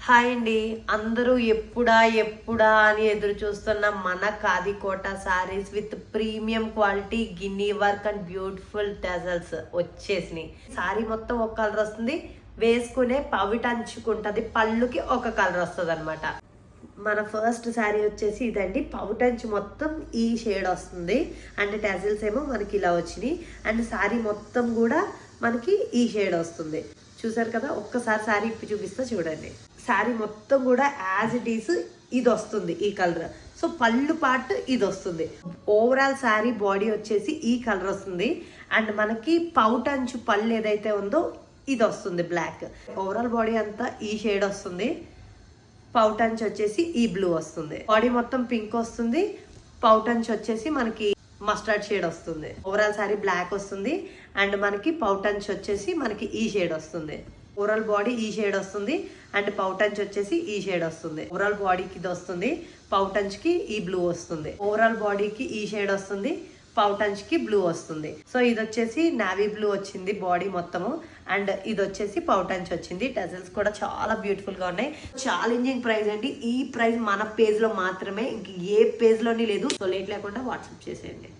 Hi అండి, అందరూ ఎప్పుడా ఎప్పుడా అని ఎదురు చూస్తున్న మన కాదికోట సారీస్ విత్ ప్రీమియం క్వాలిటీ గిన్నీ వర్క్ అండ్ బ్యూటిఫుల్ టెజల్స్ వచ్చేసినాయి. సారీ మొత్తం ఒక కలర్ వస్తుంది, వేసుకునే పవిటంచుకుంటది, పళ్ళుకి ఒక కలర్ వస్తుంది అనమాట. మన ఫస్ట్ శారీ వచ్చేసి ఇదండి. పౌటంచు మొత్తం ఈ షేడ్ వస్తుంది అండ్ టెజల్స్ ఏమో మనకి ఇలా వచ్చినాయి అండ్ శారీ మొత్తం కూడా మనకి ఈ షేడ్ వస్తుంది. చూసారు కదా, ఒక్కసారి శారీ ఇప్పి చూపిస్తా చూడండి. శారీ మొత్తం కూడా యాజ్ ఇట్ ఈస్ ఇది వస్తుంది, ఈ కలర్. సో పళ్ళు పార్ట్ ఇది వస్తుంది. ఓవరాల్ శారీ బాడీ వచ్చేసి ఈ కలర్ వస్తుంది అండ్ మనకి పౌటంచు పళ్ళు ఏదైతే ఉందో ఇది వస్తుంది బ్లాక్. ఓవరాల్ బాడీ అంతా ఈ షేడ్ వస్తుంది, పౌటంచ్ వచ్చేసి ఈ బ్లూ వస్తుంది. బాడీ మొత్తం పింక్ వస్తుంది, పౌటంచ్ వచ్చేసి మనకి మస్టర్డ్ షేడ్ వస్తుంది. ఓవరాల్ సారీ బ్లాక్ వస్తుంది అండ్ మనకి పౌటంచ్ వచ్చేసి మనకి ఈ షేడ్ వస్తుంది. ఓవరాల్ బాడీ ఈ షేడ్ వస్తుంది అండ్ పౌటంచ్ వచ్చేసి ఈ షేడ్ వస్తుంది. ఓవరాల్ బాడీకి ఇది వస్తుంది, పౌటంచ్ కి ఈ బ్లూ వస్తుంది. ఓవరాల్ బాడీకి ఈ షేడ్ వస్తుంది, పౌటంచ్ కి బ్లూ వస్తుంది. సో ఇది వచ్చేసి నావీ బ్లూ వచ్చింది బాడీ మొత్తము అండ్ ఇది వచ్చేసి పౌటంచ్ వచ్చింది. టెజల్స్ కూడా చాలా బ్యూటిఫుల్ గా ఉన్నాయి. ఛాలెంజింగ్ ప్రైస్ అండి. ఈ ప్రైస్ మన పేజ్ లో మాత్రమే, ఇంక ఏ పేజ్ లోని లేదు. సో లేట్ లేకుండా వాట్సాప్ చేసేయండి.